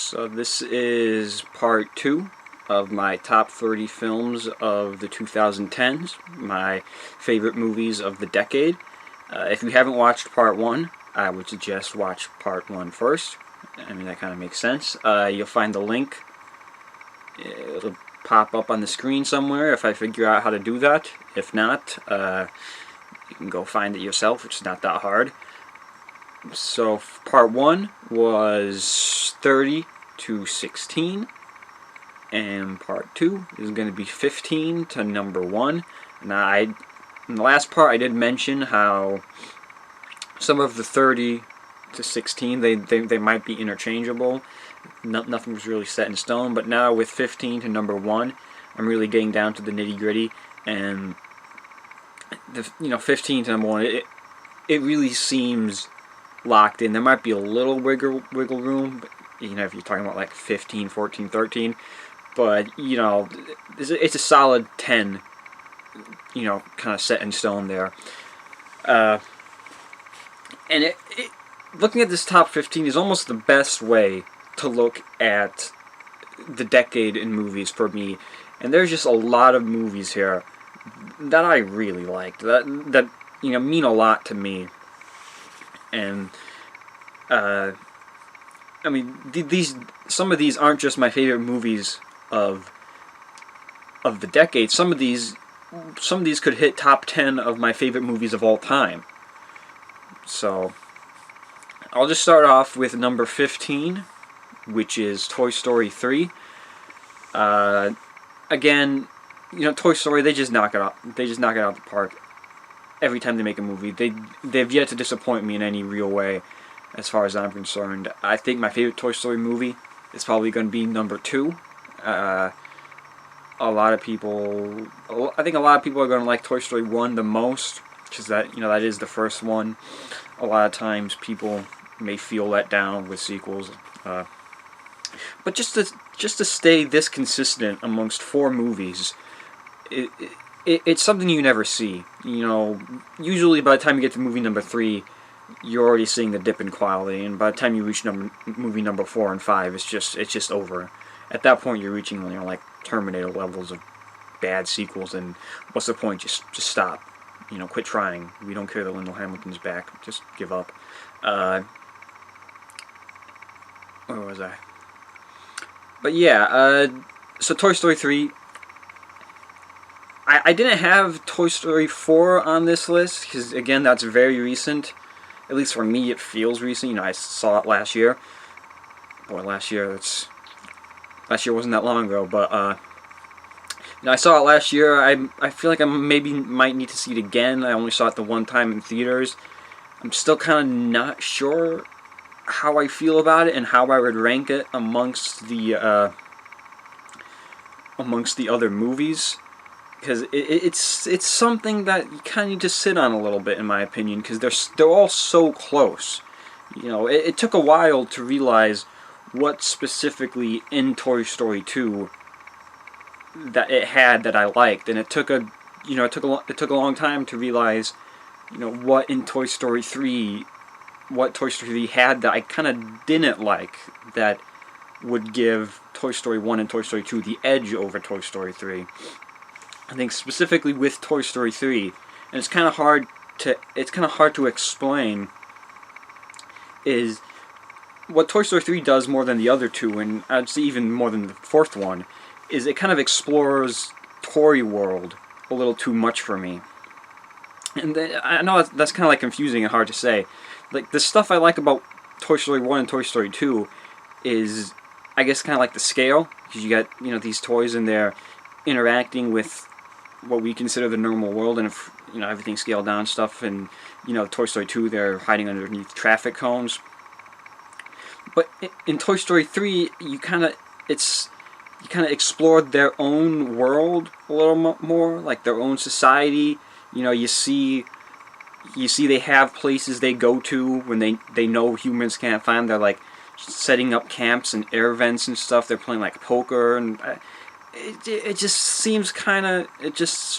So this is part 2 of my top 30 films of the 2010s, my favorite movies of the decade. If you haven't watched part 1, I would suggest watch part 1 first. I mean, that kind of makes sense. You'll find the link. It'll pop up on the screen somewhere if I figure out how to do that. If not, you can go find it yourself. It's not that hard. So part 1 was 30 to 16, and part 2 is going to be 15 to number 1. Now, in the last part I did mention how some of the 30 to 16 they might be interchangeable. Nothing was really set in stone, but now with 15 to number 1, I'm really getting down to the nitty-gritty, and 15 to number 1, it really seems locked in. There might be a little wiggle room, but, if you're talking about like 15, 14, 13, but it's a solid 10, kind of set in stone there. And looking at this top 15 is almost the best way to look at the decade in movies for me. And there's just a lot of movies here that I really liked, that mean a lot to me. And I mean, some of these aren't just my favorite movies of the decade. Some of these could hit top 10 of my favorite movies of all time. So I'll just start off with number 15, which is Toy Story 3. Again, Toy Story, they just knock it out. They just knock it out the park every time they make a movie. They've yet to disappoint me in any real way, as far as I'm concerned. I think my favorite Toy Story movie is probably going to be number 2. I think a lot of people are going to like Toy Story 1 the most, because that is the first one. A lot of times people may feel let down with sequels, but just to stay this consistent amongst 4 movies, it's something you never see. Usually by the time you get to movie number 3, you're already seeing the dip in quality, and by the time you reach movie number 4 and 5, it's just over. At that point, you're reaching like Terminator levels of bad sequels, and what's the point? Just stop. Quit trying. We don't care that Lyndall Hamilton's back. Just give up. Where was I? But yeah, so Toy Story 3. I didn't have Toy Story 4 on this list, because again, that's very recent. At least for me, it feels recent. I saw it last year. Boy, last year wasn't that long ago, but I saw it last year. I feel like I maybe might need to see it again. I only saw it the one time in theaters. I'm still kind of not sure how I feel about it and how I would rank it amongst the other movies, because it's something that you kind of need to sit on a little bit, in my opinion, because they're all so close. It took a while to realize what specifically in Toy Story 2 that it had that I liked, and it took a long time to realize what in Toy Story 3 had that I kind of didn't like, that would give Toy Story 1 and Toy Story 2 the edge over Toy Story 3. I think specifically with Toy Story 3, and it's kind of hard to explain, is what Toy Story 3 does more than the other two, and I'd say even more than the fourth one, is it kind of explores Toy World a little too much for me. And I know that's kind of like confusing and hard to say. Like, the stuff I like about Toy Story 1 and Toy Story 2 is, I guess, kind of like the scale, because you got these toys and they're interacting with what we consider the normal world, and if everything's scaled down stuff, and Toy Story 2 they're hiding underneath traffic cones. But in Toy Story 3, you kind of explored their own world a little more, like their own society. You see they have places they go to when they know humans can't find them. They're like setting up camps and air vents and stuff. They're playing like poker, and it just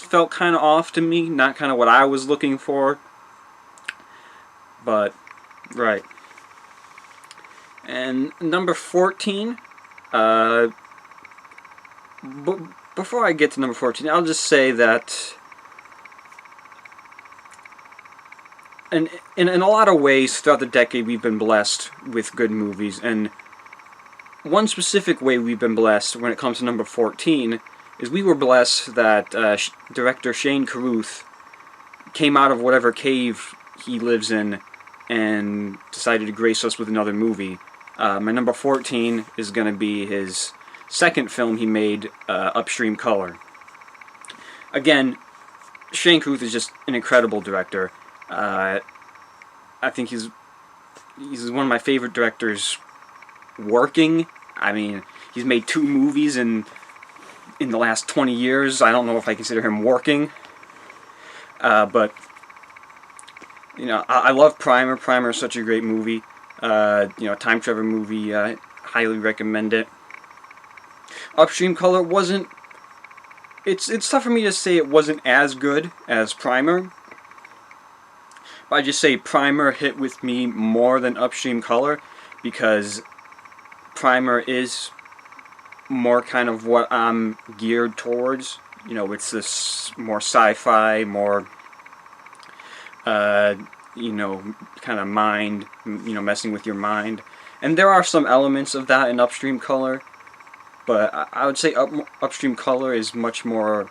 felt kind of off to me. Not kind of what I was looking for. But right. And number 14, uh, before I get to number 14, I'll just say that in a lot of ways throughout the decade we've been blessed with good movies, and one specific way we've been blessed when it comes to number 14 is we were blessed that director Shane Carruth came out of whatever cave he lives in and decided to grace us with another movie. My number 14 is going to be his second film he made, Upstream Color. Again, Shane Carruth is just an incredible director. I think he's one of my favorite directors working. I mean, he's made 2 movies in the last 20 years. I don't know if I consider him working. But, you know, I love Primer. Primer is such a great movie. You know, time travel movie. Highly recommend it. Upstream Color wasn't... It's tough for me to say it wasn't as good as Primer. But I just say Primer hit with me more than Upstream Color, because Primer is more kind of what I'm geared towards. You know, it's this more sci-fi, more, you know, kind of mind, you know, messing with your mind. And there are some elements of that in Upstream Color, but I would say Upstream Color is much more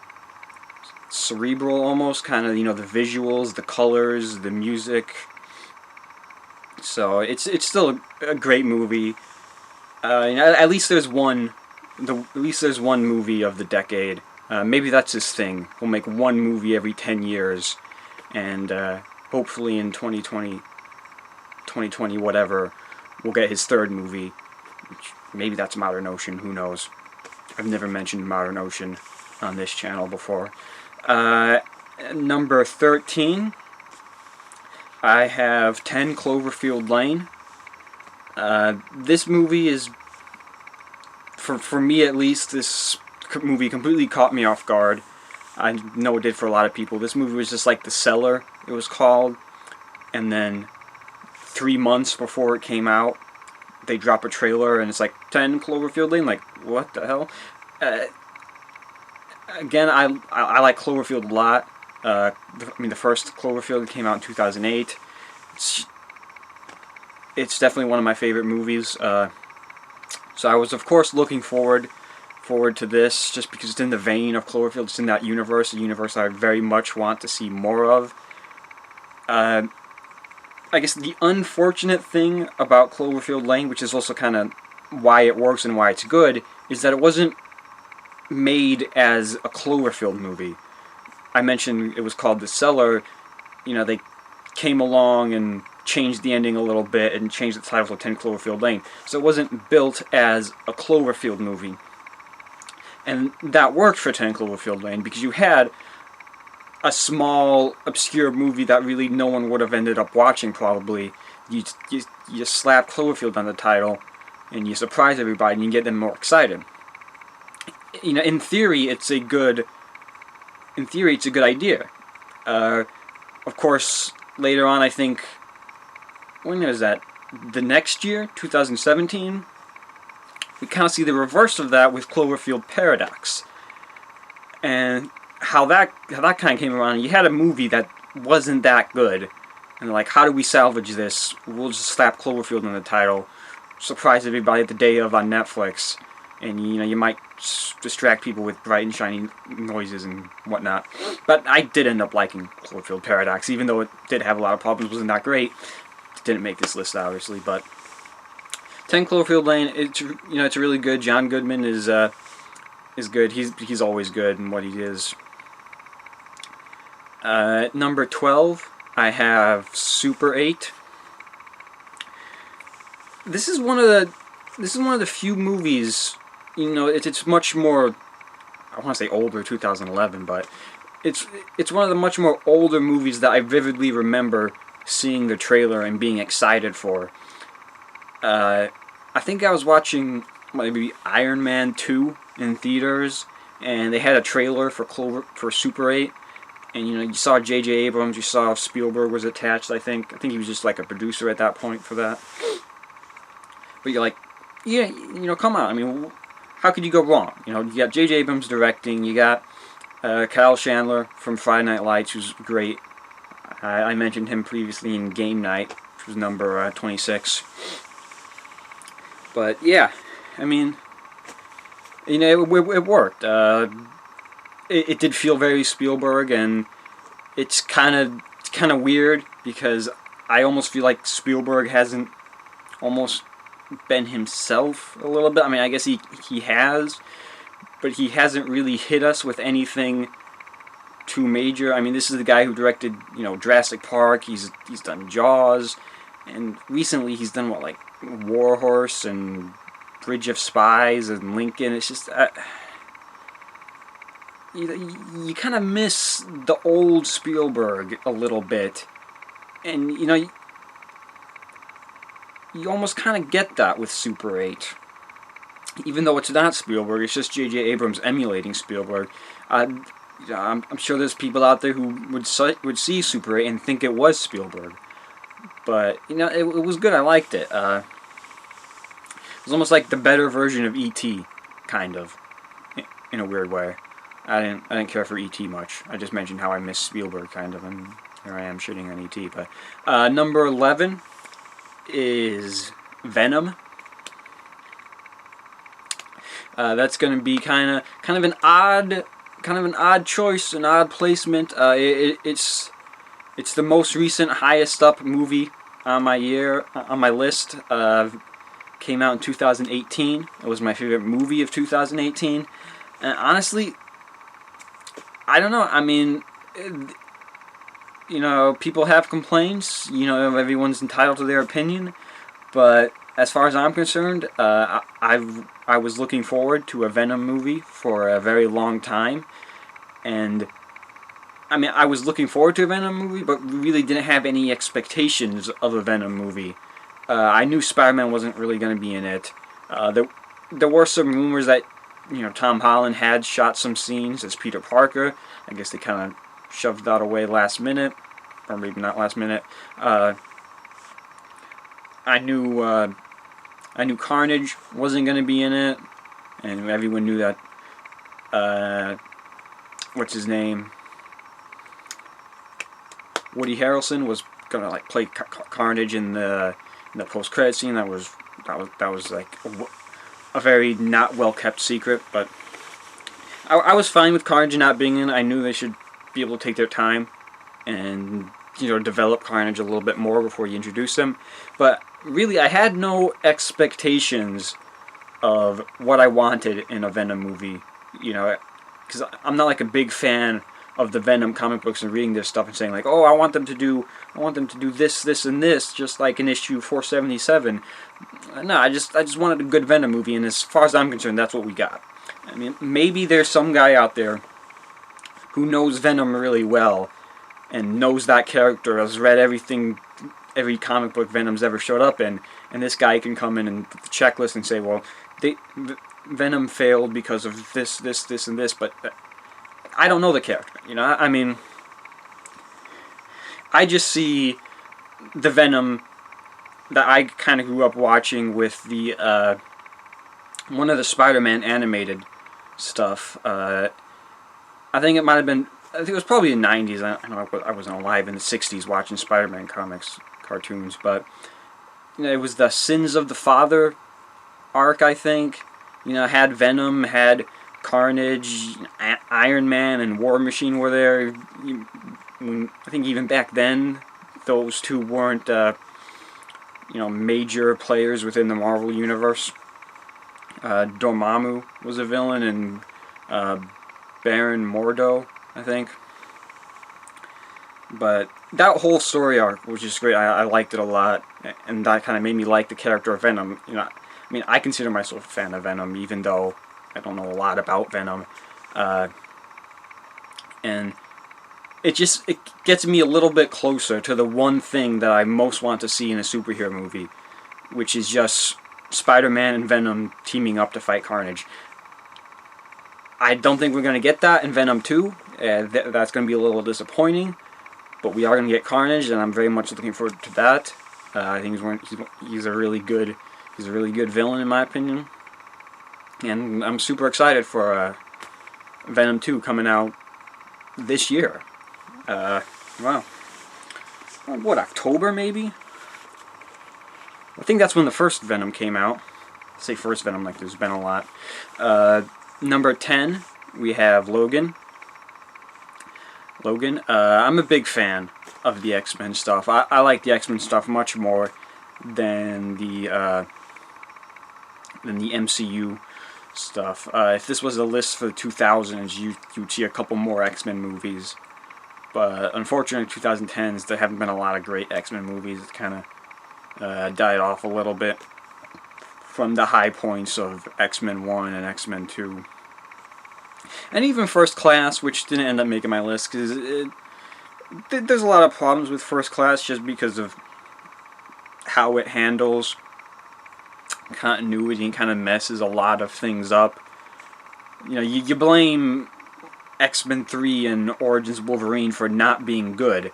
cerebral almost, kind of, you know, the visuals, the colors, the music. So it's still a great movie. At least there's one movie of the decade. Maybe that's his thing. He'll make one movie every 10 years, and hopefully in 2020 whatever, we'll get his third movie. Which, maybe that's Modern Ocean, who knows. I've never mentioned Modern Ocean on this channel before. Number 13, I have 10 Cloverfield Lane. This movie is, for me at least, this movie completely caught me off guard. I know it did for a lot of people. This movie was just like The Cellar, it was called, and then 3 months before it came out, they drop a trailer and it's like 10 Cloverfield Lane. Like, what the hell? Again, I like Cloverfield a lot. I mean, the first Cloverfield came out in 2008. It's definitely one of my favorite movies. So I was, of course, looking forward to this, just because it's in the vein of Cloverfield. It's in that universe, a universe I very much want to see more of. I guess the unfortunate thing about Cloverfield Lane, which is also kind of why it works and why it's good, is that it wasn't made as a Cloverfield movie. I mentioned it was called The Cellar. You know, they came along and changed the ending a little bit and changed the title to 10 Cloverfield Lane. So it wasn't built as a Cloverfield movie. And that worked for 10 Cloverfield Lane, because you had a small, obscure movie that really no one would have ended up watching, probably. You just slap Cloverfield on the title, and you surprise everybody, and you get them more excited. You know, in theory, it's a good idea. Of course, later on, I think, when was that? The next year, 2017, we kind of see the reverse of that with Cloverfield Paradox. And how that kind of came around. You had a movie that wasn't that good, and like, how do we salvage this? We'll just slap Cloverfield on the title, surprise everybody at the day of on Netflix, and you know, you might distract people with bright and shiny noises and whatnot. But I did end up liking Cloverfield Paradox, even though it did have a lot of problems, wasn't that great. It didn't make this list, obviously, but 10 Cloverfield Lane, it's really good. John Goodman is good. He's always good in what he is. Number 12, I have Super 8. This is one of the few movies, you know, it's much more, I want to say older, 2011, but it's one of the much more older movies that I vividly remember seeing the trailer and being excited for. I think I was watching maybe Iron Man 2 in theaters, and they had a trailer for Super 8, and you know, you saw J.J. Abrams, you saw Spielberg was attached. I think he was just like a producer at that point for that. but you're like, yeah, you know, come on. I mean, how could you go wrong? You know, you got J.J. Abrams directing, you got Kyle Chandler from Friday Night Lights, who's great. I mentioned him previously in Game Night, which was number 26. But yeah, I mean, you know, it worked. It did feel very Spielberg, and it's kind of weird because I almost feel like Spielberg hasn't almost been himself a little bit. I mean, I guess he has, but he hasn't really hit us with anything too major. I mean, this is the guy who directed, you know, Jurassic Park. He's done Jaws, and recently he's done what, like War Horse and Bridge of Spies and Lincoln. It's just you kind of miss the old Spielberg a little bit, and you know, you almost kind of get that with Super 8. Even though it's not Spielberg, it's just J.J. Abrams emulating Spielberg. I'm sure there's people out there who would see Super 8 and think it was Spielberg. But, you know, it was good. I liked it. It was almost like the better version of E.T., kind of, in a weird way. I didn't care for E.T. much. I just mentioned how I miss Spielberg, kind of, and here I am shitting on E.T. But number 11 is Venom. That's going to be kind of an odd choice, an odd placement. It's the most recent, highest up movie on my list. Came out in 2018. It was my favorite movie of 2018. And honestly, I don't know. I mean, you know, people have complaints. You know, everyone's entitled to their opinion. But as far as I'm concerned, I was looking forward to a Venom movie for a very long time, and I mean, I was looking forward to a Venom movie, but really didn't have any expectations of a Venom movie. I knew Spider-Man wasn't really going to be in it. There were some rumors that, you know, Tom Holland had shot some scenes as Peter Parker. I guess they kind of shoved that away last minute, or maybe not last minute. I knew Carnage wasn't going to be in it, and everyone knew that, what's his name? Woody Harrelson was going to like play Carnage in the post-credit scene. That was like a very not well-kept secret, but I was fine with Carnage not being in. I knew they should be able to take their time and, you know, develop Carnage a little bit more before you introduce him. But really, I had no expectations of what I wanted in a Venom movie, you know, because I'm not like a big fan of the Venom comic books and reading this stuff and saying like, oh, I want them to do this, this, and this, just like in issue 477. No, I just wanted a good Venom movie, and as far as I'm concerned, that's what we got. I mean, maybe there's some guy out there who knows Venom really well and knows that character, has read every comic book Venom's ever showed up in, and this guy can come in and put the checklist and say, well, Venom failed because of this, and this, but I don't know the character, you know. I mean, I just see the Venom that I kind of grew up watching with the one of the Spider-Man animated stuff. I think it might have been, I think it was probably the 90s. I know I wasn't alive in the 60s watching Spider-Man comics, cartoons, but you know, it was the Sins of the Father arc, I think. You know, had Venom, had Carnage, Iron Man, and War Machine were there. I think even back then, those two weren't, you know, major players within the Marvel Universe. Dormammu was a villain, and Baron Mordo, I think. But that whole story arc was just great. I liked it a lot, and that kind of made me like the character of Venom. You know, I mean, I consider myself a fan of Venom, even though I don't know a lot about Venom. And it gets me a little bit closer to the one thing that I most want to see in a superhero movie, which is just Spider-Man and Venom teaming up to fight Carnage. I don't think we're going to get that in Venom 2. That's going to be a little disappointing. But we are going to get Carnage, and I'm very much looking forward to that. I think he's a really good He's a really good villain in my opinion, and I'm super excited for Venom 2 coming out this year. Wow. What, October maybe? I think that's when the first Venom came out. I say first Venom like there's been a lot. Number 10, we have Logan. I'm a big fan of the X-Men stuff. I like the X-Men stuff much more than the MCU stuff. If this was a list for the 2000s, you'd see a couple more X-Men movies. But unfortunately, 2010s, there haven't been a lot of great X-Men movies. It's kind of died off a little bit from the high points of X-Men 1 and X-Men 2. And even First Class, which didn't end up making my list, because there's a lot of problems with First Class just because of how it handles continuity and kind of messes a lot of things up. You know, you blame X-Men 3 and Origins Wolverine for not being good,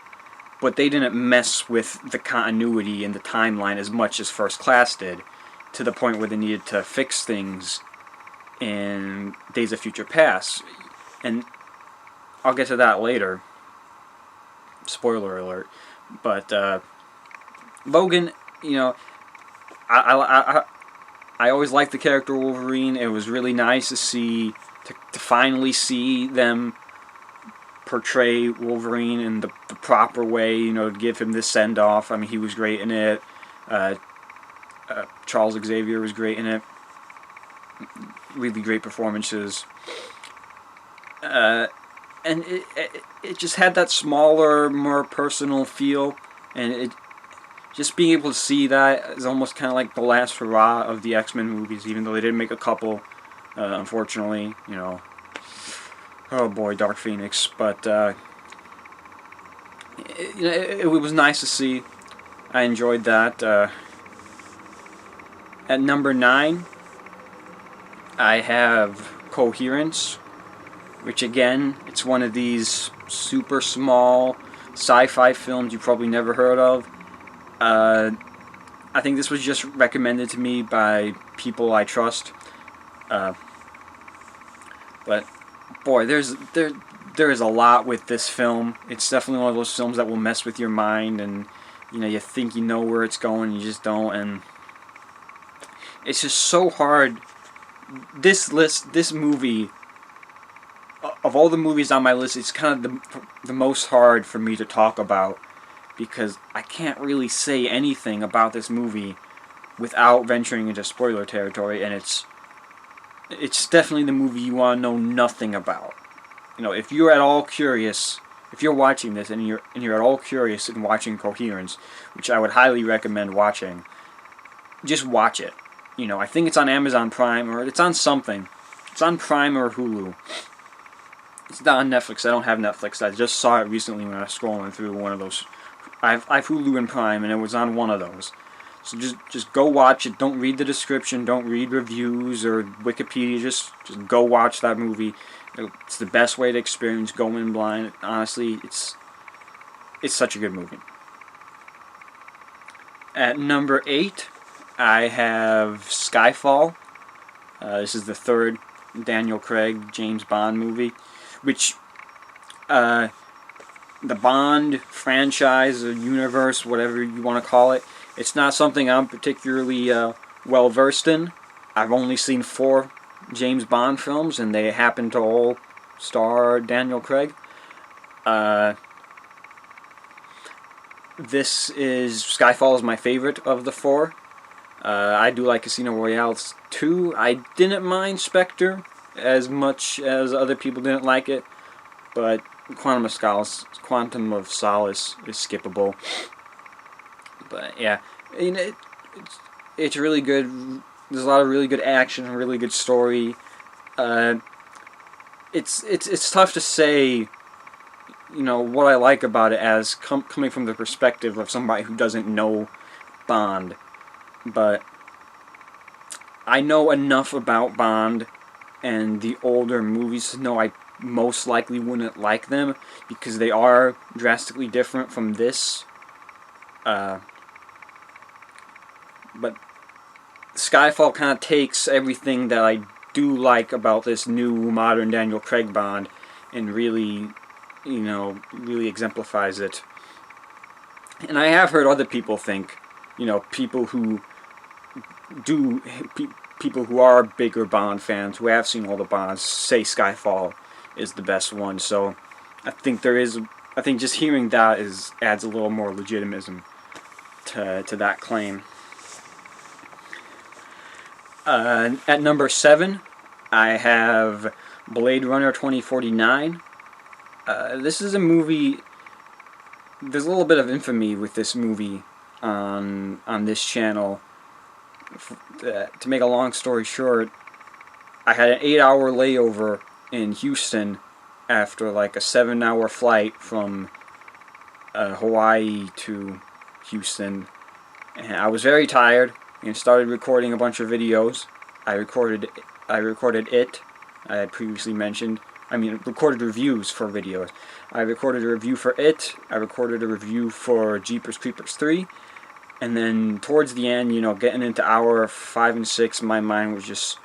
but they didn't mess with the continuity and the timeline as much as First Class did, to the point where they needed to fix things in Days of Future Past. And I'll get to that later. Spoiler alert. But Logan, you know, I always liked the character Wolverine. It was really nice to see, to finally see them portray Wolverine in the proper way, you know, to give him this send-off. I mean, he was great in it. Charles Xavier was great in it. Really great performances. And it just had that smaller, more personal feel, and it just being able to see that is almost kind of like the last hurrah of the X-Men movies, even though they didn't make a couple, unfortunately, you know. Oh boy, Dark Phoenix, but it was nice to see. I enjoyed that. At number 9, I have Coherence, which again, it's one of these super small sci-fi films you probably never heard of. I think this was just recommended to me by people I trust. But boy, there is a lot with this film. It's definitely one of those films that will mess with your mind, and you know, you think you know where it's going, you just don't, and it's just so hard. This movie, of all the movies on my list, it's kind of the most hard for me to talk about, because I can't really say anything about this movie without venturing into spoiler territory, and it's definitely the movie you want to know nothing about. You know, if you're at all curious, if you're watching this and you're at all curious in watching Coherence, which I would highly recommend watching, just watch it. You know, I think it's on Amazon Prime, or it's on something. It's on Prime or Hulu. It's not on Netflix. I don't have Netflix. I just saw it recently when I was scrolling through one of those. I have Hulu and Prime, and it was on one of those. So just go watch it. Don't read the description. Don't read reviews or Wikipedia. Just go watch that movie. It's the best way to experience going blind. Honestly, it's such a good movie. At number 8, I have Skyfall. This is the third Daniel Craig James Bond movie, which the Bond franchise or universe, whatever you want to call it, it's not something I'm particularly well versed in. I've only seen 4 James Bond films, and they happen to all star Daniel Craig. Skyfall is my favorite of the 4. I do like Casino Royale too. I didn't mind Spectre as much as other people didn't like it, but Quantum of Solace is skippable. But yeah, you know, it's really good. There's a lot of really good action, a really good story. It's tough to say, you know, what I like about it as coming from the perspective of somebody who doesn't know Bond. But I know enough about Bond and the older movies to know I most likely wouldn't like them, because they are drastically different from this. But Skyfall kind of takes everything that I do like about this new modern Daniel Craig Bond and really, really exemplifies it. And I have heard other people think, people who people who are bigger Bond fans, who have seen all the Bonds, say Skyfall is the best one. So I think just hearing that adds a little more legitimism to that claim. At number 7, I have Blade Runner 2049. This is a movie. There's a little bit of infamy with this movie on this channel. To make a long story short, I had an 8-hour layover in Houston after like a 7-hour flight from Hawaii to Houston, and I was very tired and started recording a bunch of videos. I recorded it. I had previously mentioned. Recorded reviews for videos. I recorded a review for it. I recorded a review for Jeepers Creepers 3. And then towards the end, getting into hour 5 and 6, my mind was just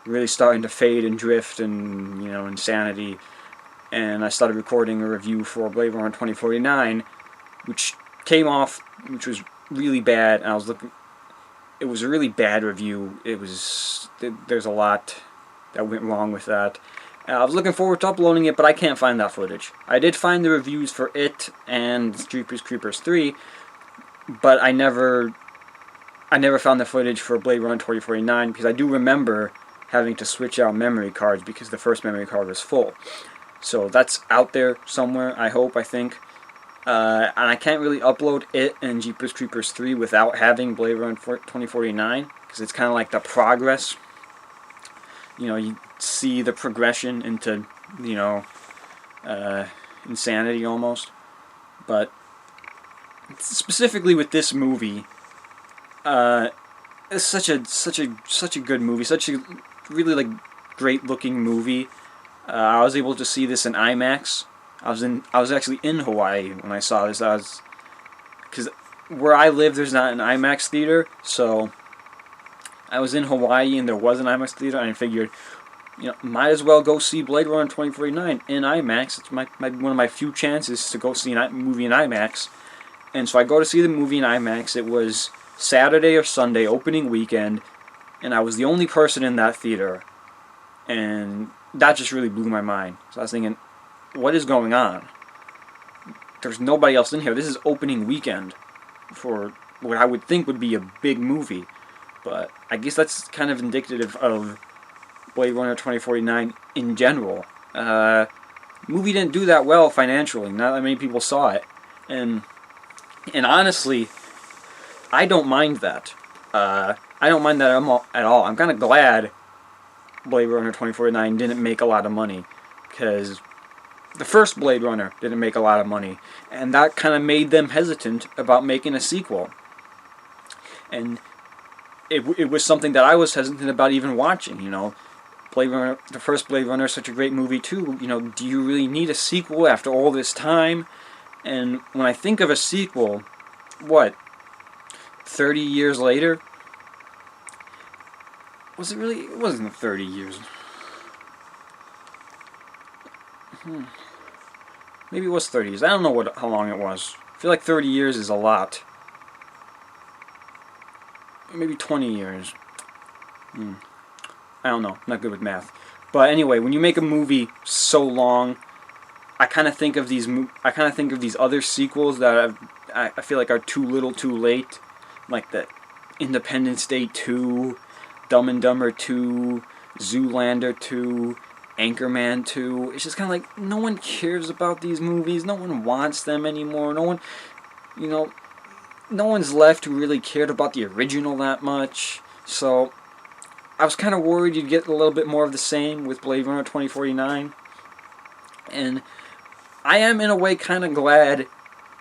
really starting to fade and drift and, insanity. And I started recording a review for Blade Runner 2049, which was really bad. And it was a really bad review. There's a lot that went wrong with that. I was looking forward to uploading it, but I can't find that footage. I did find the reviews for it and Jeepers Creepers 3, but I never found the footage for Blade Runner 2049 because I do remember having to switch out memory cards because the first memory card was full. So that's out there somewhere, I think. And I can't really upload it and Jeepers Creepers 3 without having Blade Runner 2049 because it's kind of like the progress. You see the progression into, insanity almost. But specifically with this movie, it's such a good movie, such a really great looking movie. I was able to see this in IMAX. I was actually in Hawaii when I saw this. Because where I live, there's not an IMAX theater, so I was in Hawaii and there was an IMAX theater, and I figured, might as well go see Blade Runner 2049 in IMAX. It's one of my few chances to go see a movie in IMAX. And so I go to see the movie in IMAX. It was Saturday or Sunday, opening weekend, and I was the only person in that theater. And that just really blew my mind. So I was thinking, what is going on? There's nobody else in here. This is opening weekend for what I would think would be a big movie. But I guess that's kind of indicative of Blade Runner 2049 in general. Movie didn't do that well financially. Not that many people saw it. And honestly, I don't mind that. I don't mind that at all. I'm kind of glad Blade Runner 2049 didn't make a lot of money, because the first Blade Runner didn't make a lot of money, and that kind of made them hesitant about making a sequel. And it was something that I was hesitant about even watching. Blade Runner, the first Blade Runner, is such a great movie too. Do you really need a sequel after all this time? And when I think of a sequel, 30 years later? Was it really? It wasn't 30 years. Maybe it was 30 years. I don't know how long it was. I feel like 30 years is a lot. Maybe 20 years. I don't know. I'm not good with math. But anyway, when you make a movie so long, I kind of think of these other sequels that I feel like are too little, too late, like the Independence Day 2, Dumb and Dumber 2, Zoolander 2, Anchorman 2. It's just kind of like no one cares about these movies. No one wants them anymore. No one's left who really cared about the original that much. So I was kind of worried you'd get a little bit more of the same with Blade Runner 2049. And I am in a way kind of glad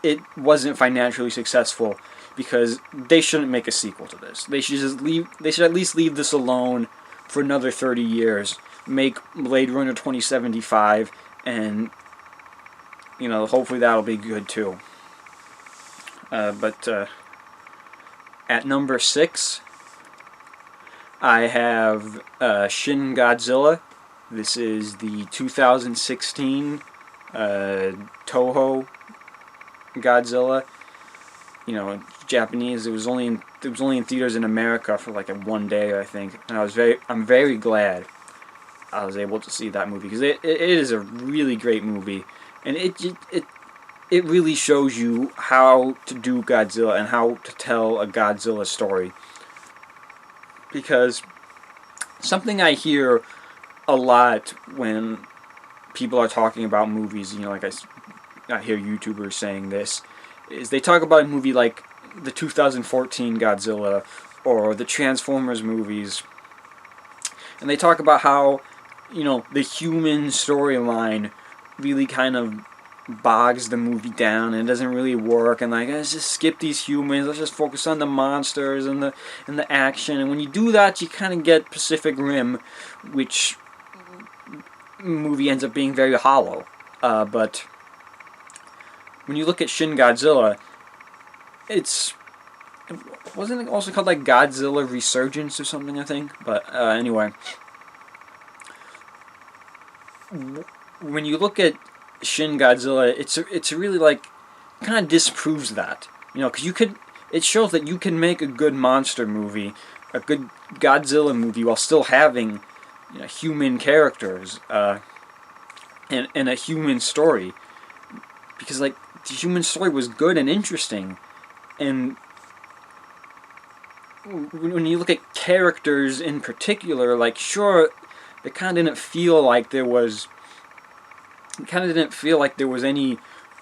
it wasn't financially successful, because they shouldn't make a sequel to this. They should at least leave this alone for another 30 years. Make Blade Runner 2075, and hopefully that'll be good too. But at number 6, I have Shin Godzilla. This is the 2016 Toho Godzilla. You know, Japanese. It was only in theaters in America for like a 1 day, I think. And I'm very glad I was able to see that movie because it is a really great movie, and it really shows you how to do Godzilla and how to tell a Godzilla story. Because something I hear a lot when people are talking about movies, you know, like I hear YouTubers saying this, is they talk about a movie like the 2014 Godzilla or the Transformers movies, and they talk about how, you know, the human storyline really kind of bogs the movie down and it doesn't really work, and like, let's just skip these humans, let's just focus on the monsters and the action. And when you do that, you kind of get Pacific Rim, which movie ends up being very hollow. But when you look at Shin Godzilla, wasn't it also called like Godzilla Resurgence or something, I think? But anyway, when you look at Shin Godzilla, it's really like, kind of disproves that, you know, because it shows that you can make a good monster movie, a good Godzilla movie, while still having, you know, human characters and a human story, because like the human story was good and interesting. And when you look at characters in particular, like, sure, it kind of didn't feel like there was any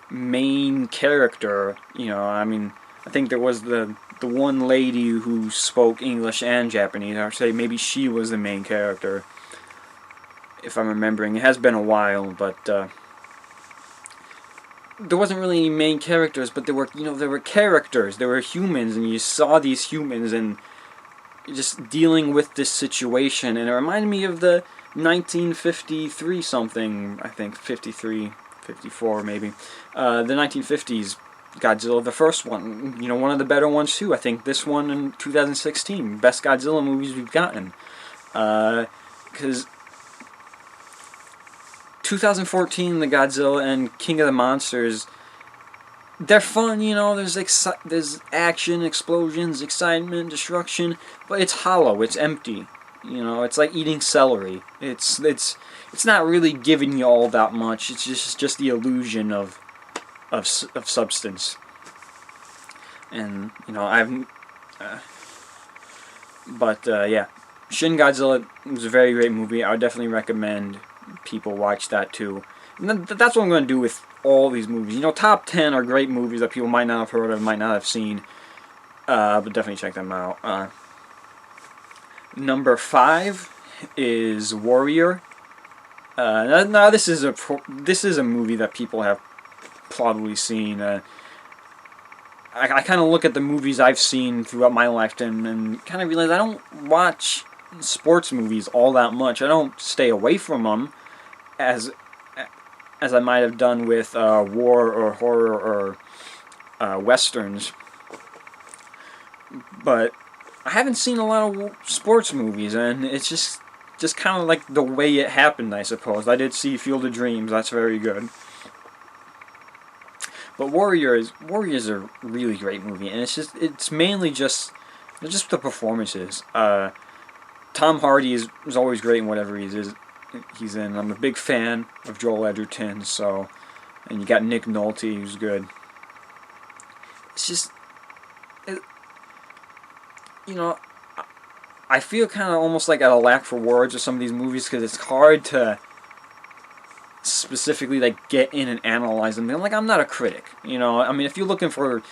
main character, you know. I mean, I think there was the one lady who spoke English and Japanese. I would say maybe she was the main character, if I'm remembering. It has been a while, but there wasn't really any main characters, but there were characters, there were humans, and you saw these humans and just dealing with this situation, and it reminded me of the 1953 something, I think 53, 54 maybe, the 1950s Godzilla, the first one, you know, one of the better ones too. I think this one in 2016, best Godzilla movies we've gotten, because 2014, the Godzilla and King of the Monsters, they're fun, you know, there's action, explosions, excitement, destruction, but it's hollow, it's empty. You know, it's like eating celery. It's not really giving you all that much. It's just the illusion of substance. And, you know, yeah, Shin Godzilla was a very great movie. I would definitely recommend people watch that too. And that's what I'm going to do with all these movies. You know, top 10 are great movies that people might not have heard of, might not have seen, but definitely check them out. Number 5 is Warrior. Now this is a movie that people have probably seen. I kind of look at the movies I've seen throughout my lifetime and kind of realize I don't watch sports movies all that much. I don't stay away from them as I might have done with war or horror or westerns. But I haven't seen a lot of sports movies, and it's just kind of like the way it happened, I suppose. I did see Field of Dreams. That's very good. But Warrior is a really great movie, and it's mainly just the performances. Tom Hardy is always great in whatever he's in. I'm a big fan of Joel Edgerton, and you got Nick Nolte, who's good. It's just, you know, I feel kind of almost like at a lack for words with some of these movies because it's hard to specifically like get in and analyze them. Like, I'm not a critic, you know. I mean, if you're looking for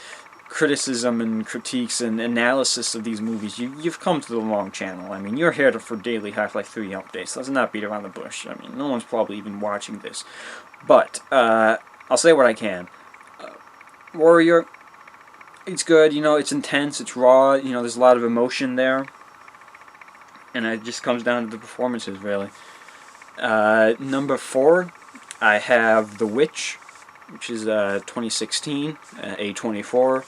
criticism and critiques and analysis of these movies, you've come to the wrong channel. I mean, you're here for daily Half-Life 3 updates. Let's not beat around the bush. I mean, no one's probably even watching this. But I'll say what I can. Warrior, it's good. You know, it's intense. It's raw. You know, there's a lot of emotion there. And it just comes down to the performances, really. Number 4, I have The Witch, which is 2016, A24.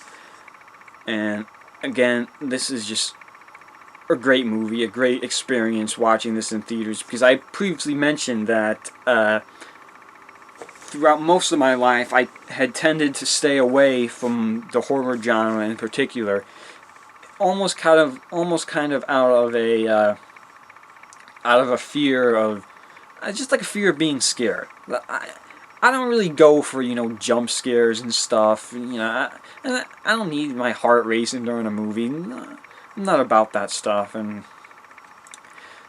And again, this is just a great movie, a great experience watching this in theaters, because I previously mentioned that throughout most of my life I had tended to stay away from the horror genre in particular, almost kind of out of a fear of just like a fear of being scared. I don't really go for, jump scares and stuff. I don't need my heart racing during a movie. I'm not about that stuff, and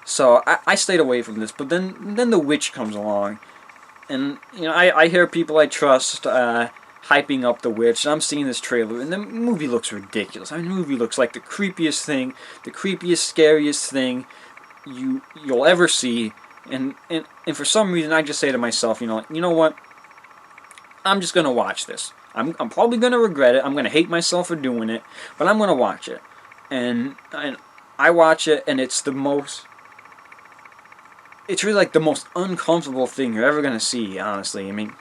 so I stayed away from this. But then The Witch comes along, and I hear people I trust hyping up The Witch. And I'm seeing this trailer, and the movie looks ridiculous. I mean, the movie looks like the creepiest, scariest thing you'll ever see. And for some reason, I just say to myself, you know what? I'm just gonna watch this. I'm probably gonna regret it. I'm gonna hate myself for doing it, but I'm gonna watch it. And I watch it, and it's really like the most uncomfortable thing you're ever gonna see. Honestly, I mean,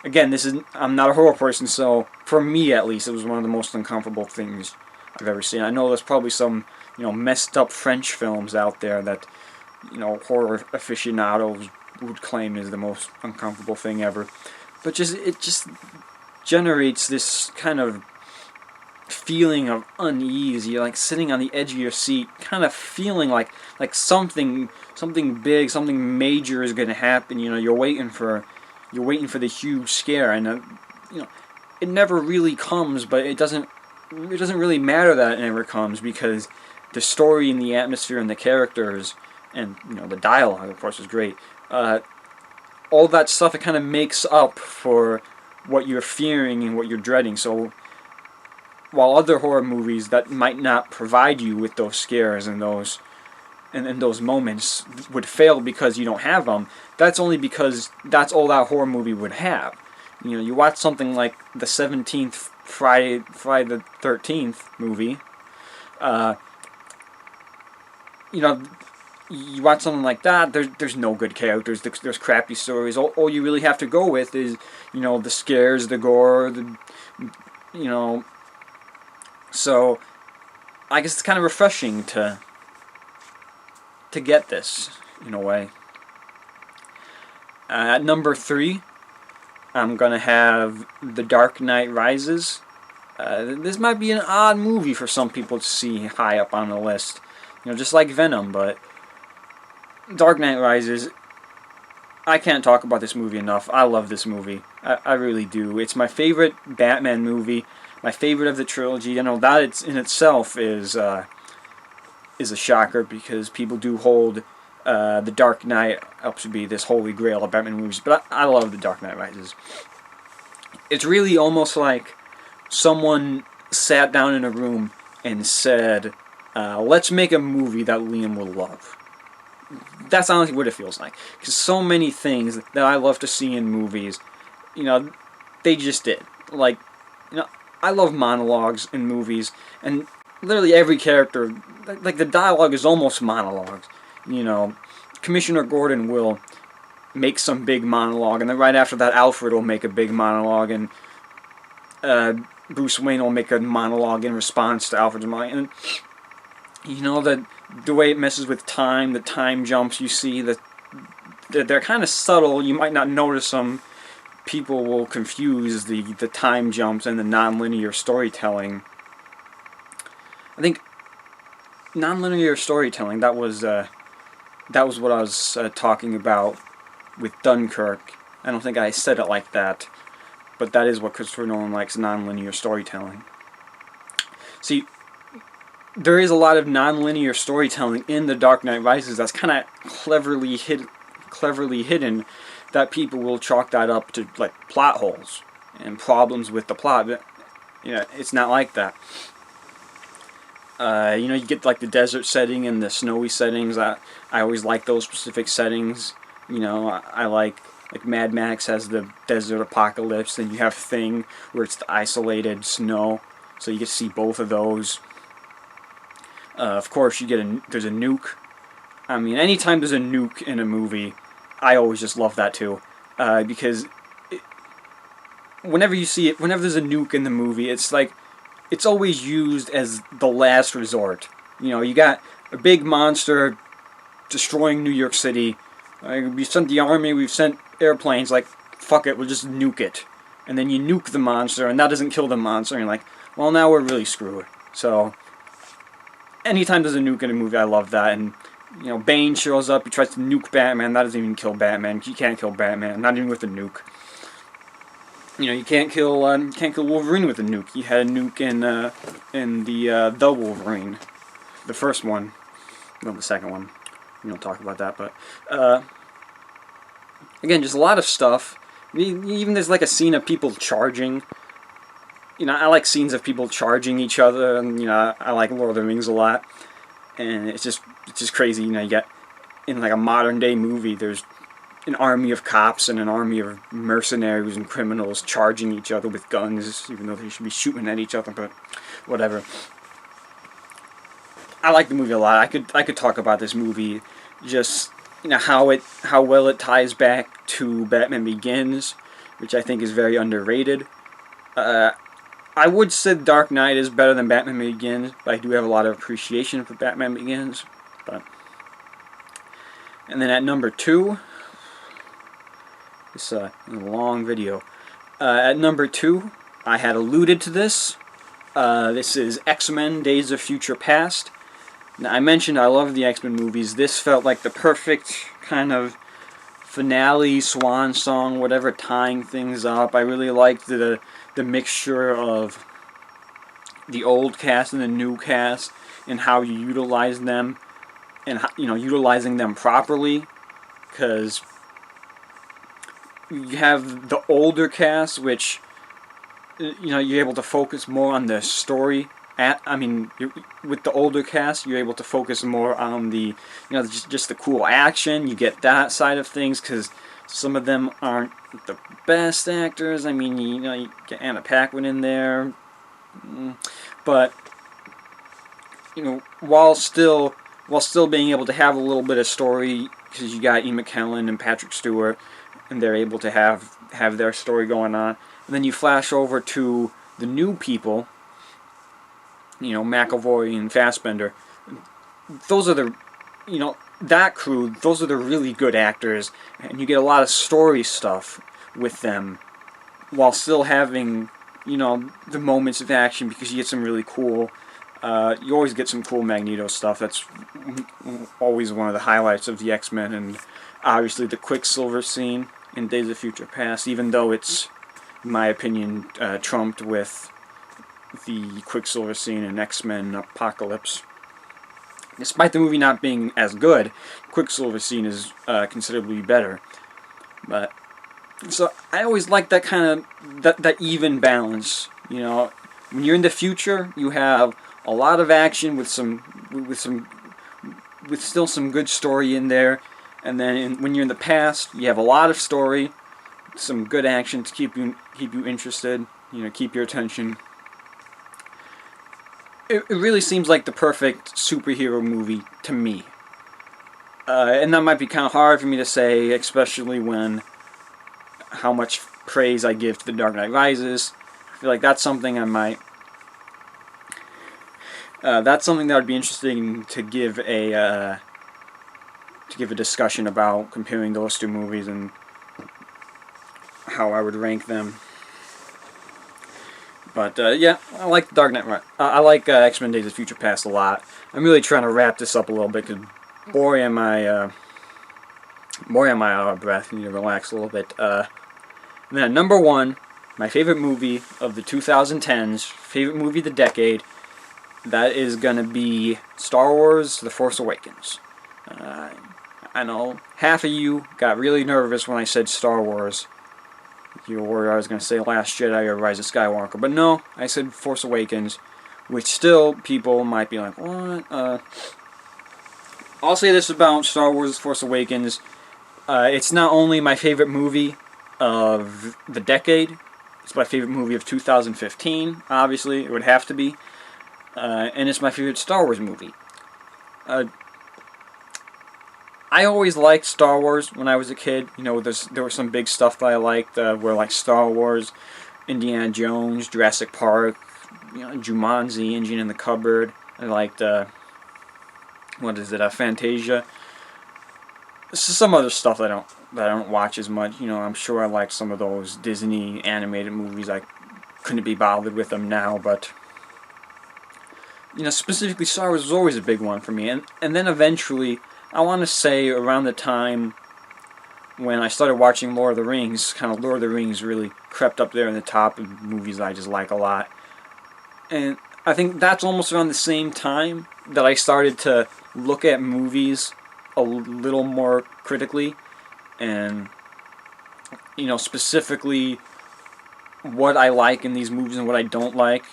again, I'm not a horror person, so for me at least, it was one of the most uncomfortable things I've ever seen. I know there's probably some messed up French films out there that horror aficionados would claim is the most uncomfortable thing ever. But it just generates this kind of feeling of unease. You're like sitting on the edge of your seat, kind of feeling like something big, something major is going to happen. You're waiting for the huge scare, and it never really comes. But it doesn't really matter that it never comes, because the story and the atmosphere and the characters and the dialogue, of course, is great. All that stuff, it kind of makes up for what you're fearing and what you're dreading. So while other horror movies that might not provide you with those scares and those moments would fail because you don't have them, that's only because that's all that horror movie would have. You watch something like the 17th Friday the 13th movie, you watch something like that, there's no good characters, there's crappy stories. All you really have to go with is, the scares, the gore, So, I guess it's kind of refreshing to get this, in a way. At number 3, I'm going to have The Dark Knight Rises. This might be an odd movie for some people to see high up on the list. Just like Venom, but Dark Knight Rises, I can't talk about this movie enough. I love this movie. I really do. It's my favorite Batman movie, my favorite of the trilogy. That in itself is a shocker, because people do hold The Dark Knight up to be this holy grail of Batman movies. But I love The Dark Knight Rises. It's really almost like someone sat down in a room and said, let's make a movie that Liam will love. That's honestly what it feels like. Because so many things that I love to see in movies, they just did. Like, I love monologues in movies, and literally every character, like the dialogue is almost monologues. Commissioner Gordon will make some big monologue, and then right after that, Alfred will make a big monologue, and Bruce Wayne will make a monologue in response to Alfred's monologue. And that the way it messes with time, the time jumps you see, that they're kind of subtle. You might not notice them. People will confuse the time jumps and the non-linear storytelling. I think non-linear storytelling, that was what I was talking about with Dunkirk. I don't think I said it like that, but that is what Christopher Nolan likes, non-linear storytelling. See, there is a lot of non-linear storytelling in The Dark Knight Rises that's kind of cleverly hidden, that people will chalk that up to like plot holes and problems with the plot. But it's not like that. You get like the desert setting and the snowy settings. I always like those specific settings. I like Mad Max has the desert apocalypse, and you have Thing where it's the isolated snow, so you get to see both of those. Of course, there's a nuke. I mean, anytime there's a nuke in a movie, I always just love that too, because whenever you see it, whenever there's a nuke in the movie, it's always used as the last resort. You know, you got a big monster destroying New York City. We've sent the army, we've sent airplanes, like, fuck it, we'll just nuke it. And then you nuke the monster, and that doesn't kill the monster, and you're like, well, now we're really screwed. So, anytime there's a nuke in a movie, I love that. And, you know, Bane shows up, he tries to nuke Batman, that doesn't even kill Batman. You can't kill Batman, not even with a nuke. You know, you can't kill Wolverine with a nuke. He had a nuke in the Wolverine, the first one, no, the second one. We don't talk about that, but again, just a lot of stuff. Even there's like a scene of people charging. You know, I like scenes of people charging each other, and you know, I like Lord of the Rings a lot, and it's just crazy. You know, you get in like a modern day movie, there's an army of cops and an army of mercenaries and criminals charging each other with guns, even though they should be shooting at each other, but whatever. I like the movie a lot. I could talk about this movie, just, you know, how well it ties back to Batman Begins, which I think is very underrated. I would say Dark Knight is better than Batman Begins, but I do have a lot of appreciation for Batman Begins. And then at number 2, this is a long video. At number 2, I had alluded to this. This is X-Men: Days of Future Past. Now, I mentioned I love the X-Men movies. This felt like the perfect kind of finale, swan song, whatever, tying things up. I really liked the mixture of the old cast and the new cast, and how you utilize them, and how, you know, utilizing them properly, because you have the older cast, which, you know, you're able to focus more on the story. With the older cast, you're able to focus more on the, you know, just the cool action. You get that side of things, because some of them aren't the best actors. I mean, you know, you get Anna Paquin in there, but, you know, while still being able to have a little bit of story, because you got Ian McKellen and Patrick Stewart, and they're able to have their story going on. And then you flash over to the new people, you know, McAvoy and Fassbender. Those are the, you know, that crew, those are the really good actors, and you get a lot of story stuff with them, while still having, you know, the moments of action, because you get some really cool, you always get some cool Magneto stuff. That's always one of the highlights of the X-Men, and obviously the Quicksilver scene in Days of Future Past, even though it's, in my opinion, trumped with the Quicksilver scene in X-Men Apocalypse. Despite the movie not being as good, Quicksilver scene is considerably better. But so I always like that kind of that even balance. You know, when you're in the future, you have a lot of action with still some good story in there, and then when you're in the past, you have a lot of story, some good action to keep you interested. You know, keep your attention. It really seems like the perfect superhero movie to me. And that might be kind of hard for me to say, especially when how much praise I give to The Dark Knight Rises. I feel like that's something I might... that's something that would be interesting to give a discussion about, comparing those two movies and how I would rank them. But yeah, I like The Dark Knight. I like X-Men: Days of Future Past a lot. I'm really trying to wrap this up a little bit, because boy am I out of breath. I need to relax a little bit. And then number 1, my favorite movie of the 2010s, favorite movie of the decade, that is gonna be Star Wars: The Force Awakens. I know half of you got really nervous when I said Star Wars. You were worried I was going to say Last Jedi or Rise of Skywalker, but no, I said Force Awakens, which still people might be like, what? I'll say this about Star Wars: Force Awakens. It's not only my favorite movie of the decade, it's my favorite movie of 2015, obviously, it would have to be, and it's my favorite Star Wars movie. I always liked Star Wars when I was a kid. You know, there was some big stuff that I liked, were like Star Wars, Indiana Jones, Jurassic Park, you know, Jumanji, Engine in the Cupboard. I liked what is it, Fantasia. This is some other stuff that I don't watch as much. You know, I'm sure I like some of those Disney animated movies. I couldn't be bothered with them now, but you know, specifically Star Wars was always a big one for me. And then eventually, I want to say around the time when I started watching Lord of the Rings, kind of Lord of the Rings really crept up there in the top of movies I just like a lot. And I think that's almost around the same time that I started to look at movies a little more critically, and you know, specifically what I like in these movies and what I don't like,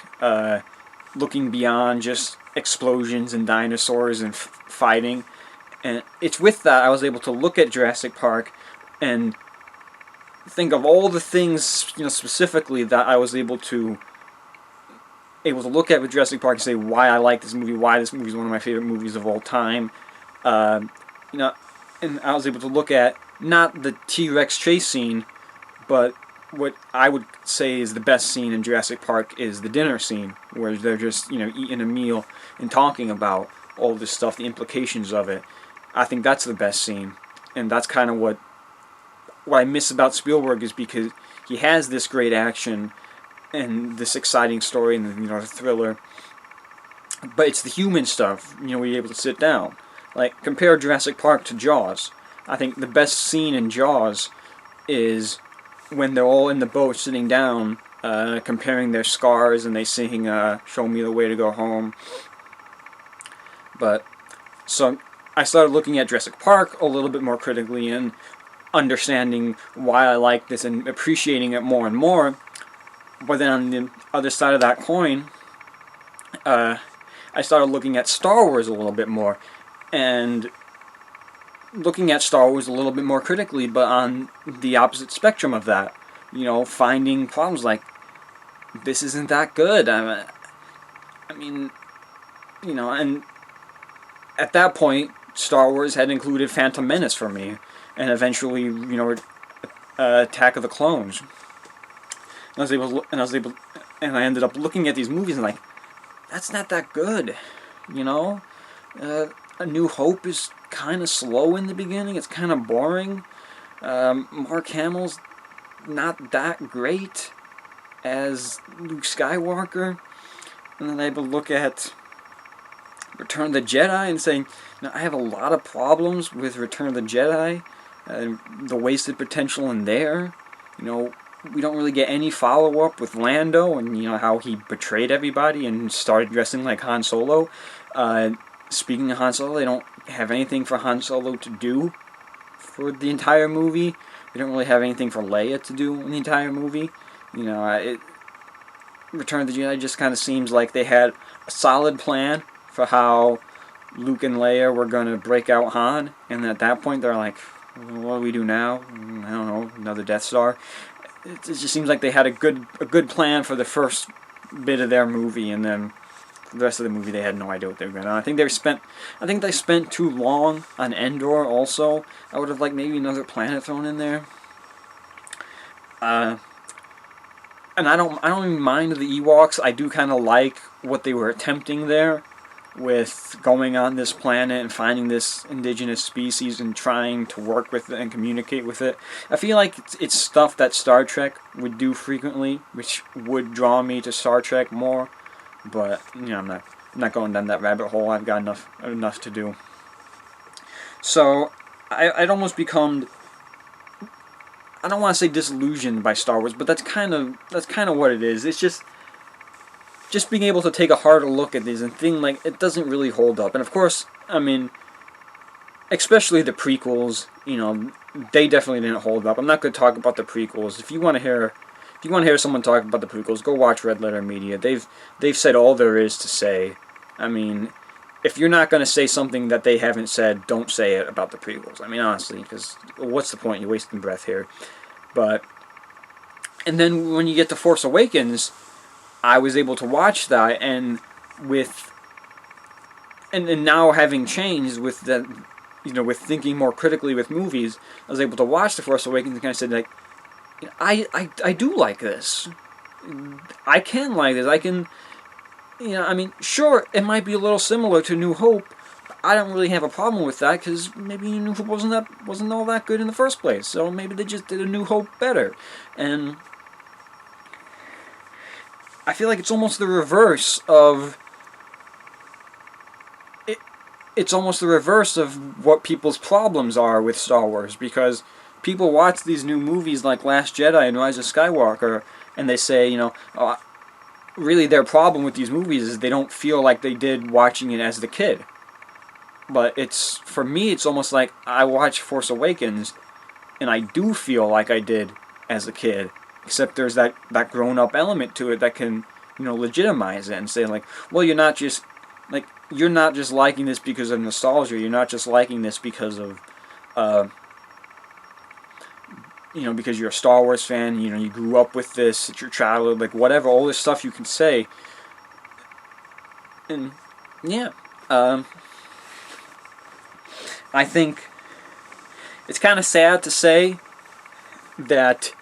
looking beyond just explosions and dinosaurs and fighting. And it's with that I was able to look at Jurassic Park and think of all the things, you know, specifically that I was able to look at with Jurassic Park and say why I like this movie, why this movie is one of my favorite movies of all time. You know, and I was able to look at not the T-Rex chase scene, but what I would say is the best scene in Jurassic Park is the dinner scene, where they're just, you know, eating a meal and talking about all this stuff, the implications of it. I think that's the best scene, and that's kind of what I miss about Spielberg, is because he has this great action and this exciting story and, you know, the thriller, but it's the human stuff, you know, where you're able to sit down. Like, compare Jurassic Park to Jaws. I think the best scene in Jaws is when they're all in the boat sitting down, comparing their scars, and they sing Show Me the Way to Go Home. But, so I started looking at Jurassic Park a little bit more critically and understanding why I like this and appreciating it more and more. But then on the other side of that coin, I started looking at Star Wars a little bit more, and looking at Star Wars a little bit more critically, but on the opposite spectrum of that. You know, finding problems like, this isn't that good. I mean, you know, and at that point, Star Wars had included Phantom Menace for me, and eventually, you know, Attack of the Clones. And I ended up looking at these movies and like, that's not that good, you know. A New Hope is kind of slow in the beginning. It's kind of boring. Mark Hamill's not that great as Luke Skywalker. And then I have a look at Return of the Jedi and saying, you know, I have a lot of problems with Return of the Jedi, and the wasted potential in there. You know, we don't really get any follow-up with Lando, and you know how he betrayed everybody and started dressing like Han Solo. Speaking of Han Solo, they don't have anything for Han Solo to do for the entire movie. They don't really have anything for Leia to do in the entire movie. You know, Return of the Jedi just kind of seems like they had a solid plan for how Luke and Leia were going to break out Han, and at that point they're like, what do we do now? I don't know, another Death Star. It just seems like they had a good plan for the first bit of their movie, and then for the rest of the movie they had no idea what they were going to do. I think they spent too long on Endor also. I would have liked maybe another planet thrown in there. And I don't even mind the Ewoks. I do kind of like what they were attempting there, with going on this planet and finding this indigenous species and trying to work with it and communicate with it. I feel like it's stuff that Star Trek would do frequently, which would draw me to Star Trek more. But you know, I'm not going down that rabbit hole. I've got enough to do. So I'd almost become, I don't want to say disillusioned by Star Wars, but that's kind of what it is. It's just being able to take a harder look at these and think like it doesn't really hold up. And of course, I mean, especially the prequels, you know, they definitely didn't hold up. I'm not going to talk about the prequels. If you want to hear someone talk about the prequels, go watch Red Letter Media. They've said all there is to say. I mean, if you're not going to say something that they haven't said, don't say it about the prequels. I mean, honestly, because what's the point? You're wasting breath here. And then when you get to Force Awakens, I was able to watch that, and now having changed with that, you know, with thinking more critically with movies, I was able to watch The Force Awakens and kind of said, like, I do like this. I can like this. I can, you know, I mean, sure, it might be a little similar to New Hope, I don't really have a problem with that, because maybe New Hope wasn't all that good in the first place. So maybe they just did A New Hope better, and I feel like it's almost the reverse of it. It's almost the reverse of what people's problems are with Star Wars, because people watch these new movies like Last Jedi and Rise of Skywalker, and they say, really their problem with these movies is they don't feel like they did watching it as the kid. But for me, it's almost like I watch Force Awakens, and I do feel like I did as a kid. Except there's that grown-up element to it that can, legitimize it and say, like, well, you're not just liking this because of nostalgia. You're not just liking this because of, because you're a Star Wars fan. You grew up with this at your childhood, like whatever, all this stuff you can say. And yeah, I think it's kind of sad to say that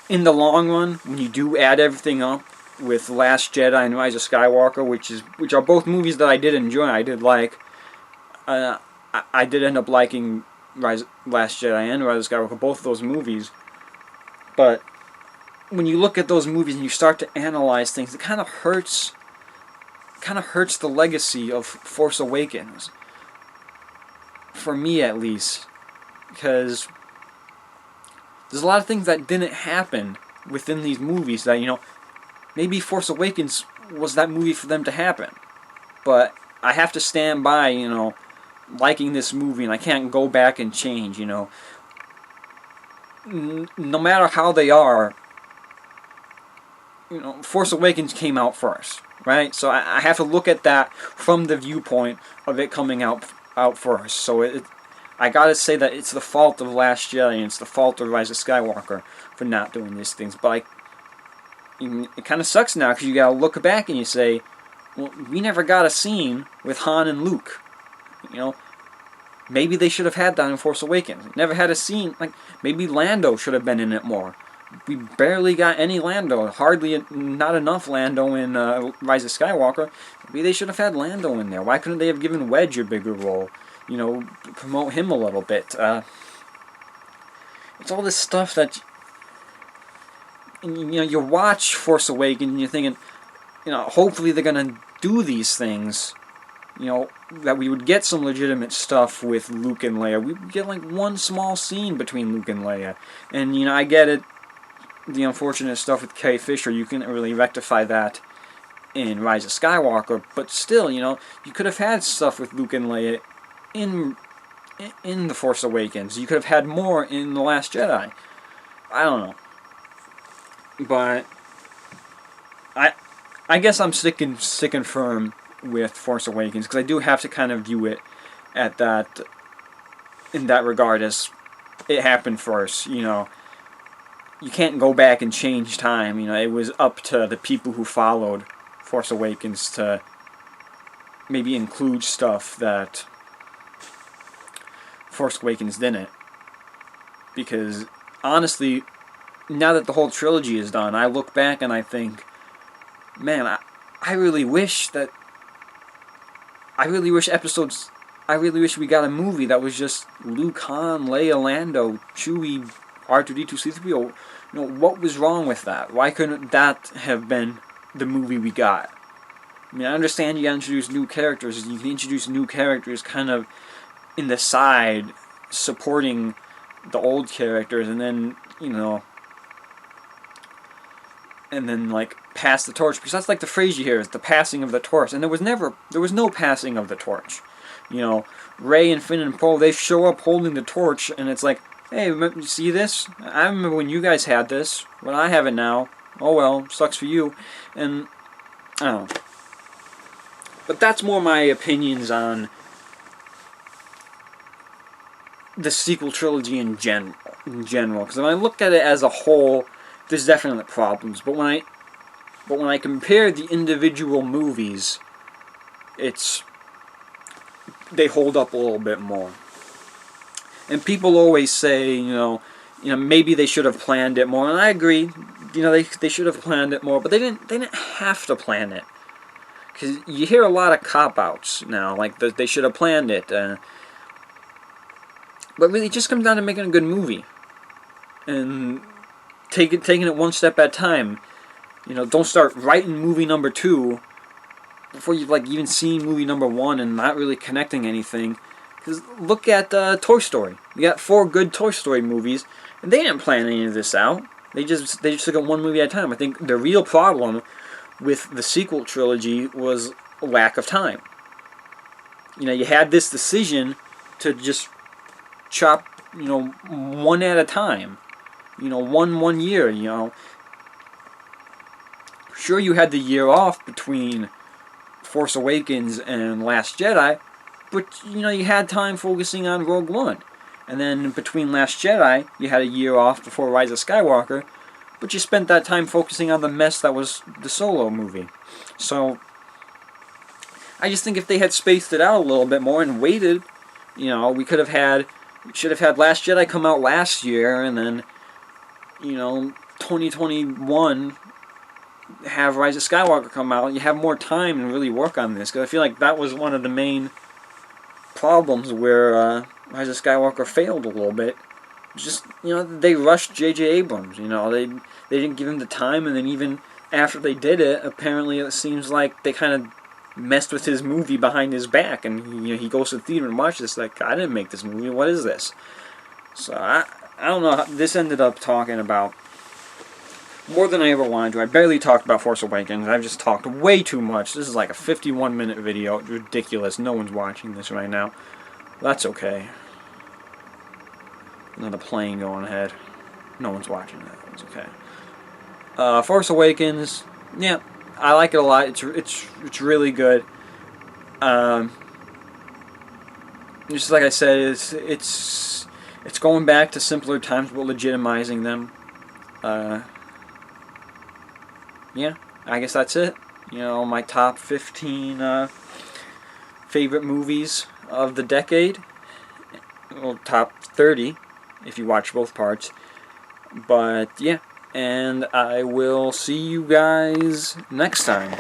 in the long run, when you do add everything up with Last Jedi and Rise of Skywalker, which are both movies that I did enjoy, I did like, I did end up liking Last Jedi and Rise of Skywalker, both of those movies. But when you look at those movies and you start to analyze things, it kind of hurts the legacy of Force Awakens. For me, at least, because there's a lot of things that didn't happen within these movies that, maybe Force Awakens was that movie for them to happen. But I have to stand by, liking this movie, and I can't go back and change, no matter how they are, Force Awakens came out first, right? So I have to look at that from the viewpoint of it coming out first. So I gotta say that it's the fault of Last Jedi and it's the fault of Rise of Skywalker for not doing these things. But it kind of sucks now, because you gotta look back and you say, well, we never got a scene with Han and Luke. Maybe they should have had that in Force Awakens. Never had a scene, like, maybe Lando should have been in it more. We barely got any Lando, hardly, not enough Lando in Rise of Skywalker. Maybe they should have had Lando in there. Why couldn't they have given Wedge a bigger role? Promote him a little bit. It's all this stuff that, you watch Force Awakens and you're thinking, hopefully they're going to do these things, that we would get some legitimate stuff with Luke and Leia. We would get, like, one small scene between Luke and Leia. And, I get it, the unfortunate stuff with Carrie Fisher, you couldn't really rectify that in Rise of Skywalker, but still, you could have had stuff with Luke and Leia in The Force Awakens. You could have had more in The Last Jedi. I don't know. But I guess I'm sticking firm with Force Awakens, because I do have to kind of view it in that regard, as it happened first. You can't go back and change time. It was up to the people who followed Force Awakens to maybe include stuff that Force Awakens didn't. Because honestly, now that the whole trilogy is done, I look back and I think, man, I really wish we got a movie that was just Luke, Han, Leia, Lando, Chewie, R2-D2, C-3PO. What was wrong with that? Why couldn't that have been the movie we got? I mean, I understand you gotta introduce new characters. You can introduce new characters kind of in the side, supporting the old characters, and then, like, pass the torch, because that's like the phrase you hear, is the passing of the torch. And there was no passing of the torch. Rey and Finn and Poe, they show up holding the torch, and it's like, hey, remember, see this? I remember when you guys had this, but I have it now. Oh well, sucks for you. And I don't know. But that's more my opinions on the sequel trilogy in general. Because when I look at it as a whole, there's definitely problems. But when I compare the individual movies, they hold up a little bit more. And people always say, maybe they should have planned it more, and I agree. They should have planned it more, but they didn't have to plan it. Because you hear a lot of cop-outs now, like they should have planned it. But really, it just comes down to making a good movie. And taking it one step at a time. You know, don't start writing movie number 2 before you've like even seen movie number 1 and not really connecting anything. Because look at Toy Story. You got 4 good Toy Story movies, and they didn't plan any of this out. They just took it one movie at a time. I think the real problem with the sequel trilogy was a lack of time. You know, you had this decision to just chop, you know, one at a time. You know, one year, you know. Sure, you had the year off between Force Awakens and Last Jedi, but, you know, you had time focusing on Rogue One. And then between Last Jedi, you had a year off before Rise of Skywalker, but you spent that time focusing on the mess that was the Solo movie. So, I just think if they had spaced it out a little bit more and waited, you know, we should have had Last Jedi come out last year, and then, you know, 2021 have Rise of Skywalker come out. You have more time to really work on this, because I feel like that was one of the main problems where Rise of Skywalker failed a little bit. Just, you know, they rushed J.J. Abrams. You know, they didn't give him the time, and then even after they did it, apparently it seems like they kind of messed with his movie behind his back, and you know, he goes to the theater and watches this like, I didn't make this movie, what is this? So I don't know, this ended up talking about more than I ever wanted to. I barely talked about Force Awakens. I've just talked way too much. This is like a 51-minute video. It's ridiculous. No one's watching this right now. That's okay. Another plane going ahead. No one's watching that. It's okay. Force Awakens. Yeah, I like it a lot. It's really good. Just like I said, it's going back to simpler times, but legitimizing them. Yeah, I guess that's it. You know, my top 15 favorite movies of the decade. Well, top 30, if you watch both parts. But, yeah, and I will see you guys next time.